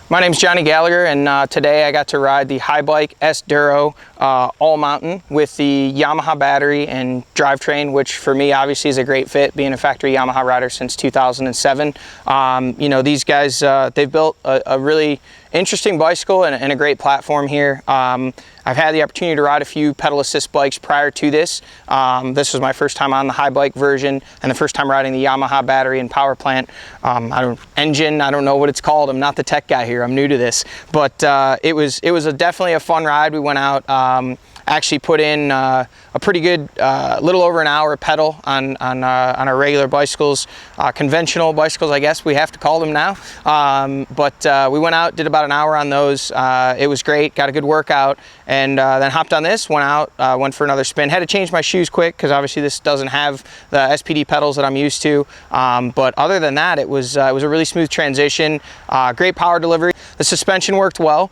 My name's Johnny Gallagher, and today I got to ride the Haibike SDURO AllMtn with the Yamaha battery and drivetrain, which for me obviously is a great fit, being a factory Yamaha rider since 2007. You know, these guys, they've built a really interesting bicycle and a great platform here. I've had the opportunity to ride a few pedal assist bikes prior to this. This was my first time on the Haibike version and the first time riding the Yamaha battery and power plant. I don't know what it's called. I'm not the tech guy here. I'm new to this, but it was definitely a fun ride. We went out. Actually put in a pretty good little over an hour of pedal on our regular bicycles, conventional bicycles, I guess we have to call them now. But we went out, did about an hour on those. It was great, got a good workout, and then hopped on this, went out, went for another spin. Had to change my shoes quick because obviously this doesn't have the SPD pedals that I'm used to. But other than that, it was a really smooth transition, great power delivery. The suspension worked well.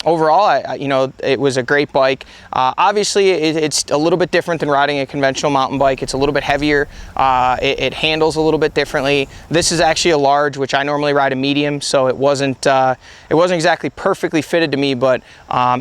Overall, you know, it was a great bike. Obviously, it's a little bit different than riding a conventional mountain bike. It's a little bit heavier. It handles a little bit differently. This is actually a large, which I normally ride a medium, so it wasn't exactly perfectly fitted to me. But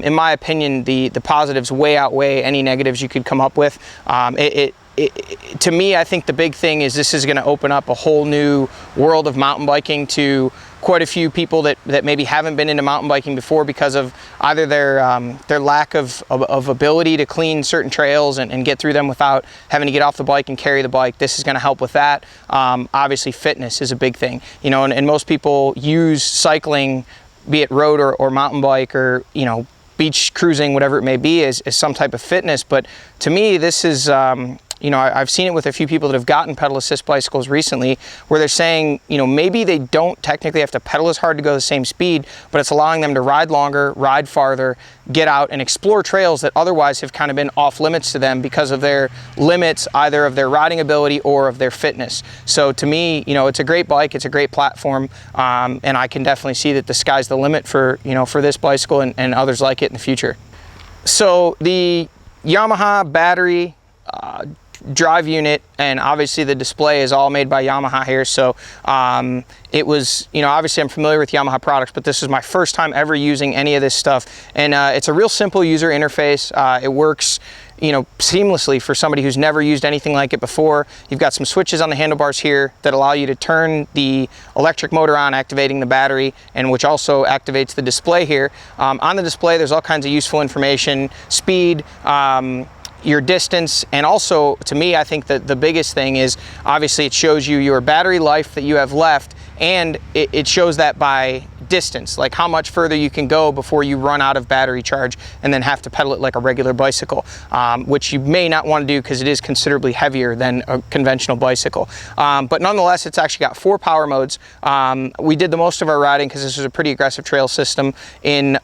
in my opinion, the positives way outweigh any negatives you could come up with. To me, I think the big thing is this is going to open up a whole new world of mountain biking to quite a few people that maybe haven't been into mountain biking before because of either their lack of ability to clean certain trails and get through them without having to get off the bike and carry the bike. This is going to help with that. Obviously, fitness is a big thing, you know, and most people use cycling, be it road or mountain bike or, you know, beach cruising, whatever it may be, as some type of fitness. But to me, this is you know, I've seen it with a few people that have gotten pedal assist bicycles recently where they're saying, you know, maybe they don't technically have to pedal as hard to go the same speed, but it's allowing them to ride longer, ride farther, get out and explore trails that otherwise have kind of been off limits to them because of their limits, either of their riding ability or of their fitness. So to me, you know, it's a great bike, it's a great platform, and I can definitely see that the sky's the limit for, you know, for this bicycle and others like it in the future. So the Yamaha battery, drive unit, and obviously the display is all made by Yamaha here. So it was, you know, obviously I'm familiar with Yamaha products, but this is my first time ever using any of this stuff. And it's a real simple user interface. It works, you know, seamlessly for somebody who's never used anything like it before. You've got some switches on the handlebars here that allow you to turn the electric motor on, activating the battery, and which also activates the display here. On the display, there's all kinds of useful information, speed, your distance, and also, to me, I think that the biggest thing is obviously it shows you your battery life that you have left, and it shows that by distance, like how much further you can go before you run out of battery charge and then have to pedal it like a regular bicycle, which you may not want to do because it is considerably heavier than a conventional bicycle. But nonetheless, it's actually got 4 power modes. We did the most of our riding because this was a pretty aggressive trail system. In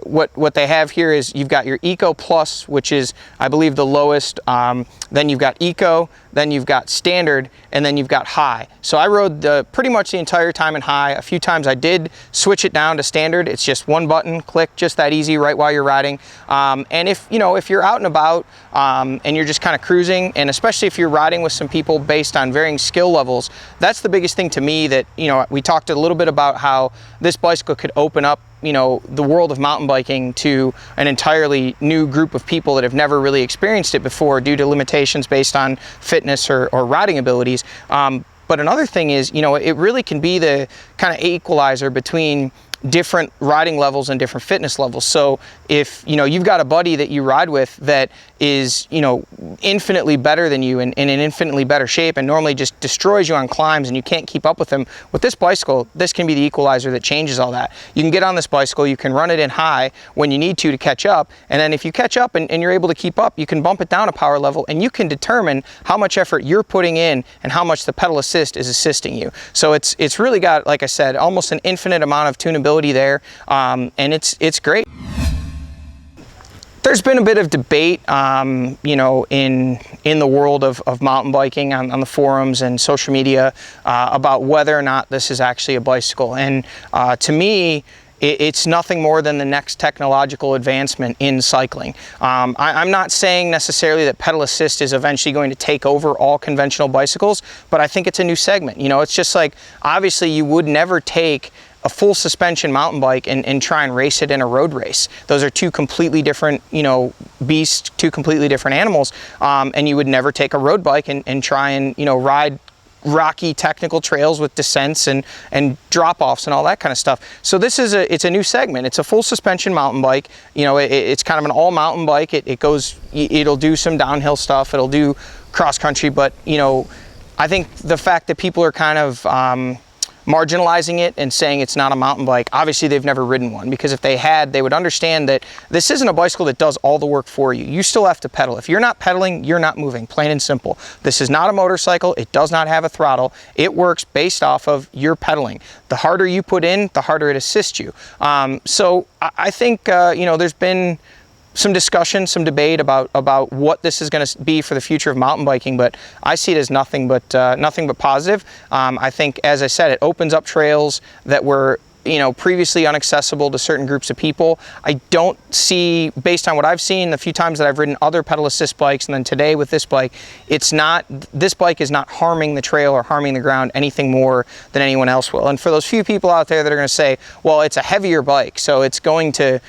what they have here is you've got your Eco Plus, which is, I believe, the lowest. Then you've got Eco, then you've got Standard, and then you've got High. So I rode pretty much the entire time in High. A few times I did switch it down to Standard. It's just one button click, just that easy, right while you're riding. And if you're out and about and you're just kind of cruising, and especially if you're riding with some people based on varying skill levels, that's the biggest thing to me. That, you know, we talked a little bit about how this bicycle could open up, you know, the world of mountain biking to an entirely new group of people that have never really experienced it before due to limitations based on fitness or riding abilities. But another thing is, you know, it really can be the kind of equalizer between different riding levels and different fitness levels. So if, you know, you've got a buddy that you ride with that is, you know, infinitely better than you and in an infinitely better shape and normally just destroys you on climbs and you can't keep up with them, with this bicycle, this can be the equalizer that changes all that. You can get on this bicycle, you can run it in high when you need to catch up, and then if you catch up and you're able to keep up, you can bump it down a power level and you can determine how much effort you're putting in and how much the pedal assist is assisting you. So it's really got, like I said, almost an infinite amount of tunability there, and it's great. There's been a bit of debate, you know, in the world of mountain biking on the forums and social media about whether or not this is actually a bicycle. And to me, it's nothing more than the next technological advancement in cycling. I'm not saying necessarily that pedal assist is eventually going to take over all conventional bicycles, but I think it's a new segment. You know, it's just like, obviously you would never take a full suspension mountain bike and try and race it in a road race. Those are two completely different, you know, beasts, two completely different animals. And you would never take a road bike and try and, you know, ride rocky technical trails with descents and drop-offs and all that kind of stuff. So this is it's a new segment. It's a full suspension mountain bike. You know, it's kind of an all mountain bike. It'll do some downhill stuff. It'll do cross country, but you know, I think the fact that people are kind of marginalizing it and saying it's not a mountain bike, obviously they've never ridden one, because if they had, they would understand that this isn't a bicycle that does all the work for you. You still have to pedal. If you're not pedaling, you're not moving, plain and simple. This is not a motorcycle. It does not have a throttle. It works based off of your pedaling. The harder you put in, the harder it assists you. So I think, you know, there's been some discussion, some debate about what this is going to be for the future of mountain biking, but I see it as nothing but positive. I think, as I said, it opens up trails that were, you know, previously inaccessible to certain groups of people. I don't see, based on what I've seen the few times that I've ridden other pedal assist bikes, and then today with this bike, this bike is not harming the trail or harming the ground anything more than anyone else will. And for those few people out there that are going to say, well, it's a heavier bike, so it's going to,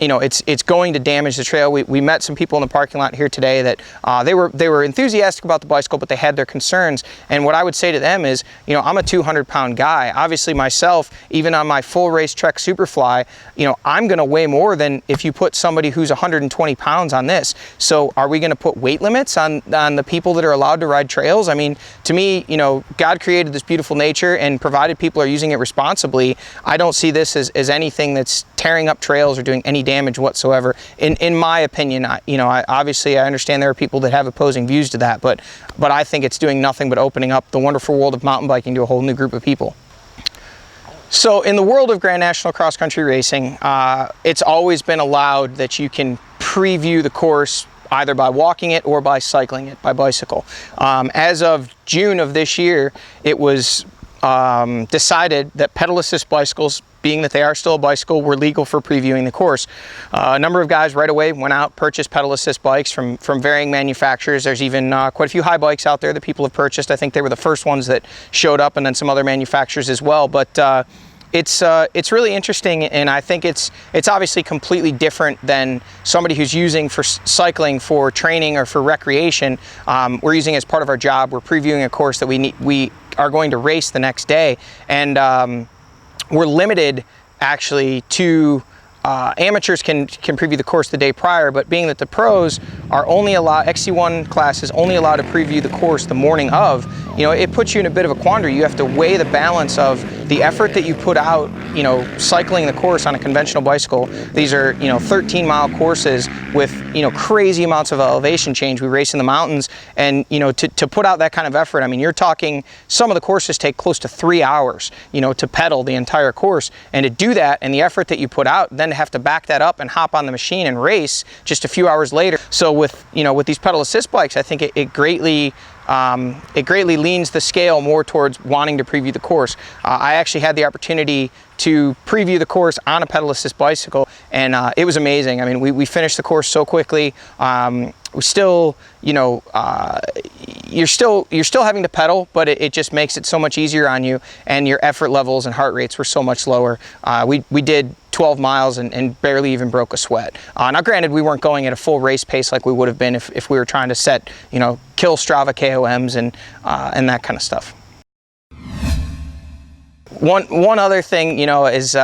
you know, it's going to damage the trail. We met some people in the parking lot here today that they were enthusiastic about the bicycle, but they had their concerns. And what I would say to them is, you know, I'm a 200-pound guy. Obviously myself, even on my full race Trek Superfly, you know, I'm going to weigh more than if you put somebody who's 120 pounds on this. So are we going to put weight limits on the people that are allowed to ride trails? I mean, to me, you know, God created this beautiful nature, and provided people are using it responsibly, I don't see this as anything that's tearing up trails or doing any damage whatsoever. In my opinion, obviously I understand there are people that have opposing views to that, but I think it's doing nothing but opening up the wonderful world of mountain biking to a whole new group of people. So in the world of Grand National cross country racing, it's always been allowed that you can preview the course either by walking it or by cycling it by bicycle. As of June of this year, it was decided that pedal assist bicycles, being that they are still a bicycle, were legal for previewing the course. A number of guys right away went out, purchased pedal assist bikes from varying manufacturers. There's even quite a few Haibikes out there that people have purchased. I think they were the first ones that showed up, and then some other manufacturers as well. But it's really interesting, and I think it's obviously completely different than somebody who's using for cycling for training or for recreation. We're using it as part of our job. We're previewing a course that we are going to race the next day, and we're limited actually to amateurs can preview the course the day prior, but being that the pros are only allowed, XC1 class is only allowed to preview the course the morning of, you know, it puts you in a bit of a quandary. You have to weigh the balance of the effort that you put out, you know, cycling the course on a conventional bicycle. These are, you know, 13-mile courses with, you know, crazy amounts of elevation change. We race in the mountains, and, you know, to put out that kind of effort, I mean, you're talking, some of the courses take close to 3 hours, you know, to pedal the entire course. And to do that, and the effort that you put out, then to have to back that up and hop on the machine and race just a few hours later. So with, you know, with these pedal assist bikes, I think it greatly leans the scale more towards wanting to preview the course. I actually had the opportunity to preview the course on a pedal assist bicycle, and it was amazing. I mean, we finished the course so quickly. We still, you know, you're still having to pedal, but it just makes it so much easier on you, and your effort levels and heart rates were so much lower. We did 12 miles and barely even broke a sweat. Now granted, we weren't going at a full race pace like we would have been if we were trying to set, you know, kill Strava KOMs and that kind of stuff. One other thing, you know, is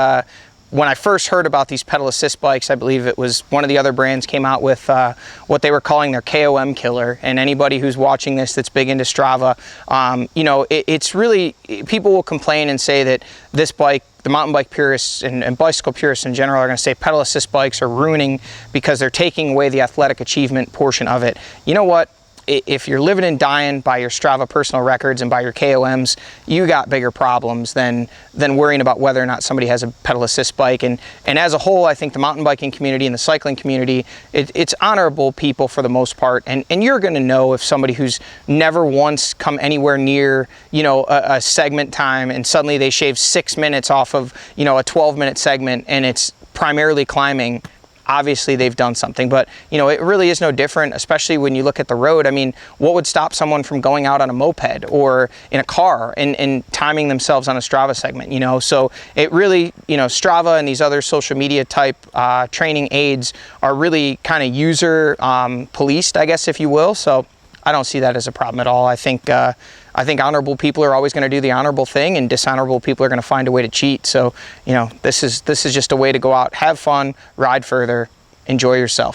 when I first heard about these pedal assist bikes, I believe it was one of the other brands came out with what they were calling their KOM killer. And anybody who's watching this that's big into Strava, you know, it's really, people will complain and say that this bike, the mountain bike purists and bicycle purists in general, are going to say pedal assist bikes are ruining because they're taking away the athletic achievement portion of it. You know what? If you're living and dying by your Strava personal records and by your KOMs, you got bigger problems than worrying about whether or not somebody has a pedal assist bike. And as a whole, I think the mountain biking community and the cycling community, it's honorable people for the most part. And you're going to know if somebody who's never once come anywhere near, you know, a segment time, and suddenly they shave 6 minutes off of, you know, a 12-minute segment, and it's primarily climbing. obviously they've done something. But, you know, it really is no different, especially when you look at the road. I mean, what would stop someone from going out on a moped or in a car and timing themselves on a Strava segment, you know? So it really, you know, Strava and these other social media type training aids are really kind of user policed, I guess, if you will. So I don't see that as a problem at all. I think honorable people are always going to do the honorable thing, and dishonorable people are going to find a way to cheat. So, you know, this is just a way to go out, have fun, ride further, enjoy yourself.